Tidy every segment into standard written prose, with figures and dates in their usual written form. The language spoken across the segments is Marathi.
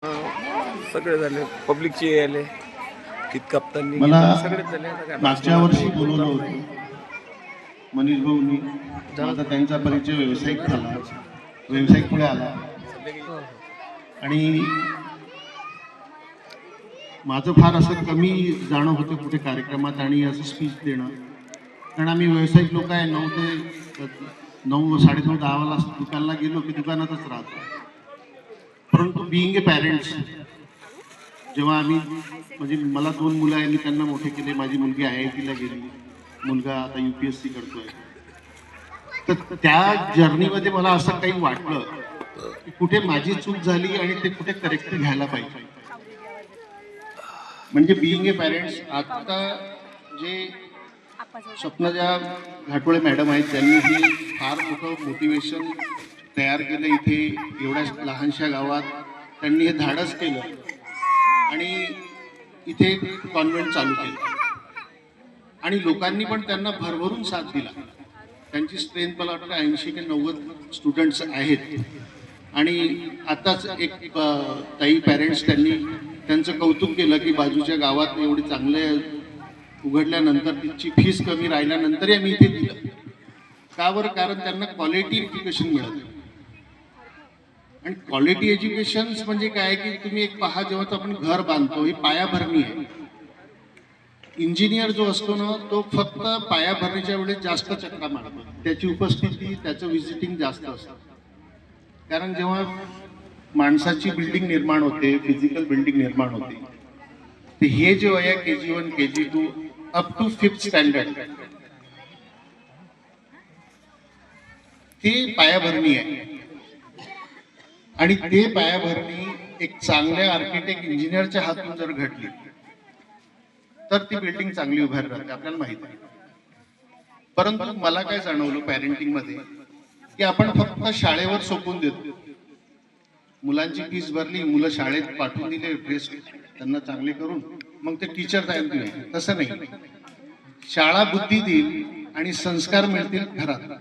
सगळे झाले, पब्लिकचे आले, कित कप्ताननी मला सगळेच झाले. आता काय मागच्या वर्षी बोलवलं होतं मनीष भाऊनी. माझा त्यांचा परिचय व्यावसायिक झाला, व्यावसायिक पुढे आला आणि माझं फार असं कमी जाणं होतं कुठे कार्यक्रमात आणि असं स्पीच देणं, कारण आम्ही व्यावसायिक लोक आहे. 9 ते 9, 9:30, 10 वाला दुकानला गेलो की दुकानातच राहतो. परंतु बिईंग ए पॅरेंट्स, जेव्हा आम्ही म्हणजे मला 2 मुलं आहे, मी त्यांना मोठे केले. माझी मुलगी IIT ला गेली, मुलगा आता UPSC करतोय. तर त्या जर्नीमध्ये मला असं काही वाटलं की कुठे माझी चूक झाली आणि ते कुठे करेक्ट घ्यायला पाहिजे. म्हणजे बिईंग ए पॅरेंट्स, आता जे स्वप्नजा घाटोळे मॅडम आहेत, त्यांनी हे फार मोठं मोटिवेशन तयार केलं. इथे एवढ्या लहानशा गावात त्यांनी हे धाडस केलं आणि इथे कॉन्व्हेंट चालू केलं आणि लोकांनी पण त्यांना भरभरून साथ दिला. त्यांची स्ट्रेंथ मला वाटतं 80 ते 90 स्टुडंट्स आहेत. आणि आताच एक काही पॅरेंट्स त्यांनी त्यांचं कौतुक केलं की बाजूच्या गावात एवढे चांगले उघडल्यानंतर तिची फीस कमी राहिल्यानंतरही आम्ही इथे दिलं. का बरं? कारण त्यांना क्वालिटी एज्युकेशन मिळत. आणि क्वालिटी एज्युकेशन म्हणजे काय की तुम्ही एक पहा, जेव्हा आपण घर बांधतो ही पायाभरणी आहे. इंजिनियर जो असतो ना, तो फक्त पायाभरणीच्या वेळेस जास्त चक्रा मारतो, त्याची उपस्थिती, त्याचं व्हिजिटिंग जास्त असतं. कारण जेव्हा माणसाची बिल्डिंग निर्माण होते, फिजिकल बिल्डिंग निर्माण होते, तर हे जे आहे KG1 KG2 up to 5th standard, ते पायाभरणी आहे. आणि ते पायाभरणी एक चांगल्या आर्किटेक्ट इंजिनियरच्या हातून जर घडली तर ती बिल्डिंग चांगली उभारी राहते, आपल्याला माहिती आहे. परंतु मला काय जाणवलं पॅरेंटिंग मध्ये की आपण फक्त शाळेवर सोपवून देतो. मुलांची फीस भरली, मुलं शाळेत पाठवून दिले, ड्रेस त्यांना चांगले करून, मग ते टीचर तयार केले. तसं नाही. शाळा बुद्धी देईल आणि संस्कार मिळतील घरात.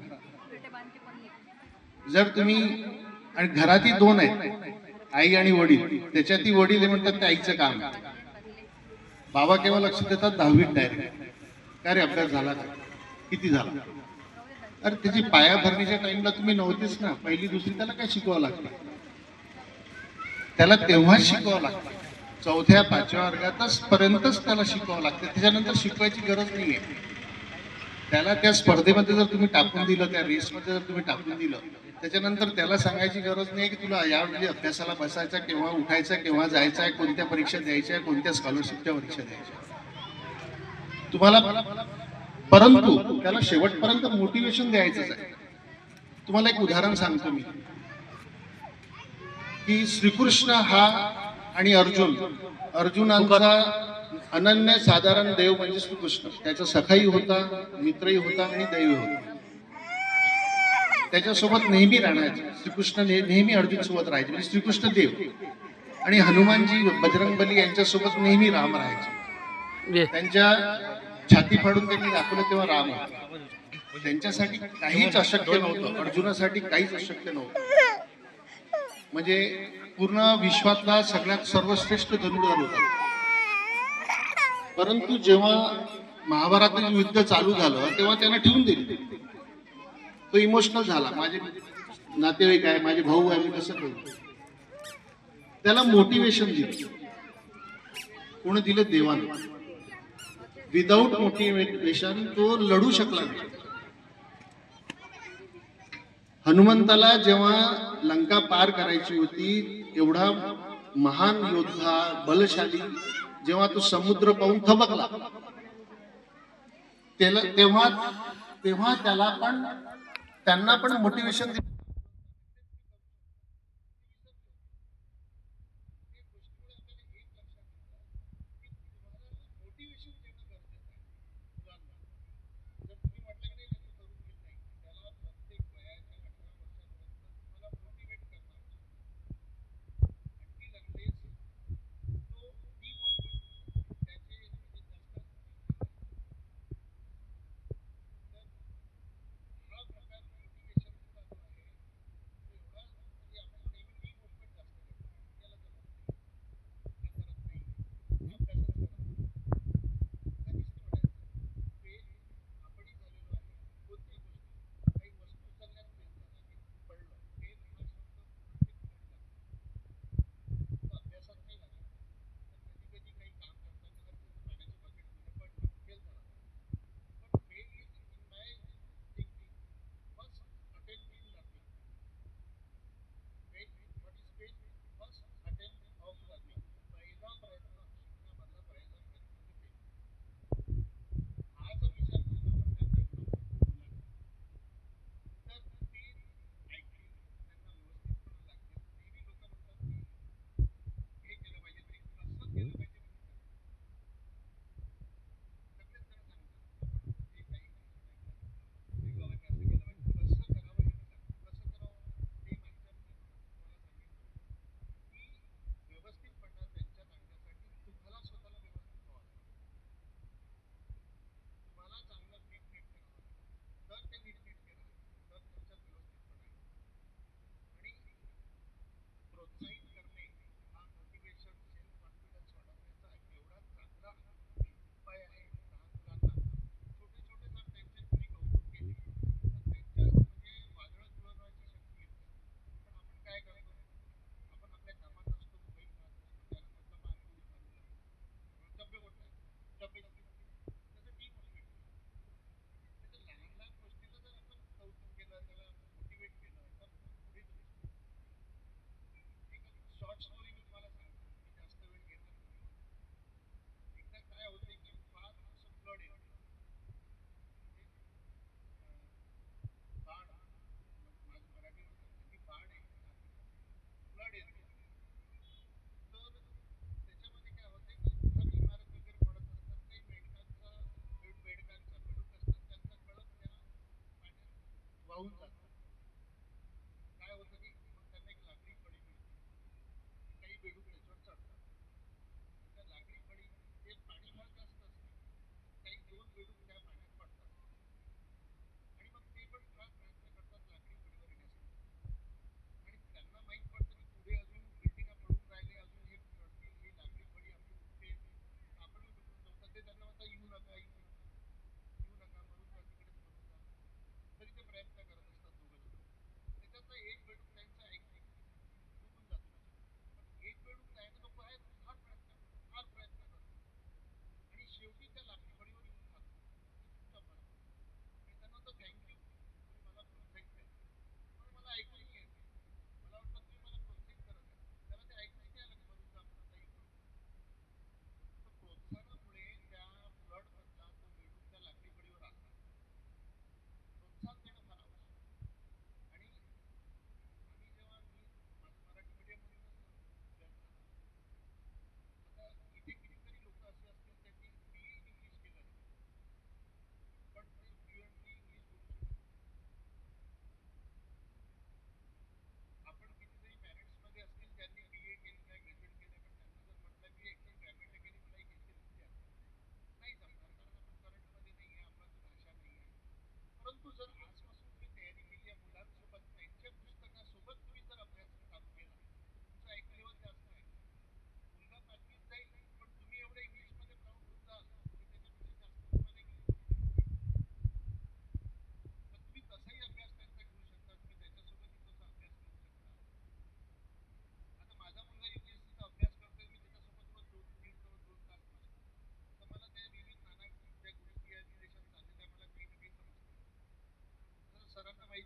जर तुम्ही, आणि घरातही 2 आहेत, आई आणि वडील. त्याच्यातही वडील म्हणतात ते आईचं काम आहे. बाबा केव्हा लक्ष देतात? 10वीत डायरेक्ट. काय रे, अभ्यास झाला का? किती झाला? अरे त्याची पायाभरणीच्या टाइमला तुम्ही नव्हतेच ना. 1ली 2री त्याला काय शिकवावं लागतं? त्याला तेव्हाच शिकवावं लागतं. 4थ्या 5व्या वर्गातच पर्यंतच त्याला शिकवावं लागतं. त्याच्यानंतर शिकवायची गरज नाहीये. त्याला त्या स्पर्धेमध्ये जर तुम्ही टाकून दिलं, त्या रेसमध्ये जर तुम्ही टाकून दिलं, त्याच्यानंतर त्याला सांगायची गरज नाही की तुला यावेळी अभ्यासाला बसायचा, केव्हा उठायचा, केव्हा जायचा आहे, कोणत्या परीक्षा द्यायच्या, कोणत्या स्कॉलरशिपच्या परीक्षा द्यायच्या तुम्हाला. परंतु त्याला शेवटपर्यंत मोटिवेशन द्यायचंच आहे. तुम्हाला एक उदाहरण सांगतो मी की श्रीकृष्ण हा आणि अर्जुनाचा अनन्य साधारण देव म्हणजे श्रीकृष्ण. त्याचा सखाही होता, मित्रही होता आणि दैवी होता. त्याच्यासोबत नेहमी राहण्याचे श्रीकृष्ण, नेहमी अर्जुन सोबत राहायचे. म्हणजे श्रीकृष्ण देव आणि हनुमानजी बजरंगबली यांच्यासोबत नेहमी राम राहायचे. त्यांच्या छाती फाडून त्यांनी दाखवलं तेव्हा राम होता. त्यांच्यासाठी काहीच अशक्य नव्हतं, अर्जुनासाठी काहीच अशक्य नव्हतं. म्हणजे पूर्ण विश्वातला सगळ्यात सर्वश्रेष्ठ धनुर्धर होता. परंतु जेव्हा महाभारताचं युद्ध चालू झालं तेव्हा त्यानं ठेवून दिले. तो इमोशनल झाला. माझे नातेवाईक आहे, माझे भाऊ आहे, मी कसं करू? त्याला मोटिवेशन दिलं. कोणी दिलं? देवानं. विदाऊट मोटिवेशन तो लढू शकला नाही. हनुमंताला जेव्हा लंका पार करायची होती, एवढा महान योद्धा, बलशाली, जेव्हा तो समुद्र पाहून थबकला, तेव्हा त्यांना पण मोटिवेशन दिलं.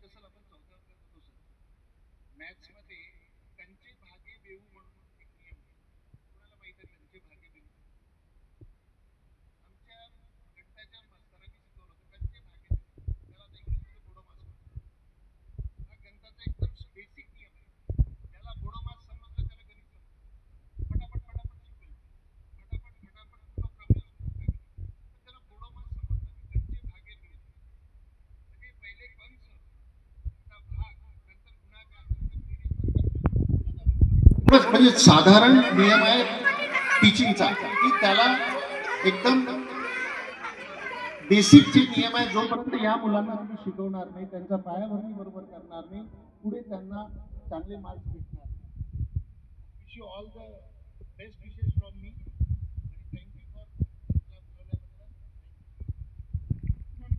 असेल आपण 4थ्या वर्गात होतो सर, मॅथ्स मध्ये कंचे भागे बेहू म्हणून एक नियम आहे. कोणाला माहित आहे कंचे भागे बेहू? आमच्या गणिताच्या मास्तरांनी शिकवलं होतं कंचे भागे बेहू. त्याला आता इंग्लिशमध्ये बोडोमास म्हणतात. हा गणिताचा एकदम बेसिक नियम आहे. त्याला बोडोमास समजलं त्याला गणित समजलं. फटाफट फटाफट शिकवेल, फटाफट फटाफट पूर्ण प्रमेय सोडून टाकेल. तर त्याला बोडोमास समजलं नाही. कंचे भागे बेहू म्हणजे पहिले कंस, नंतर भाग, नंतर गुणाकार, नंतर बेरीज, नंतर वजाबाकी. म्हणजे साधारण नियम आहे टीचिंगचा की त्याला एकदम बेसिक जे नियम आहे जोपर्यंत या मुलांना तुम्ही शिकवणार नाही, त्यांचा पायाभरणी बरोबर करणार नाही, पुढे त्यांना चांगले मार्क्स भेटणार. Wish you all the best wishes.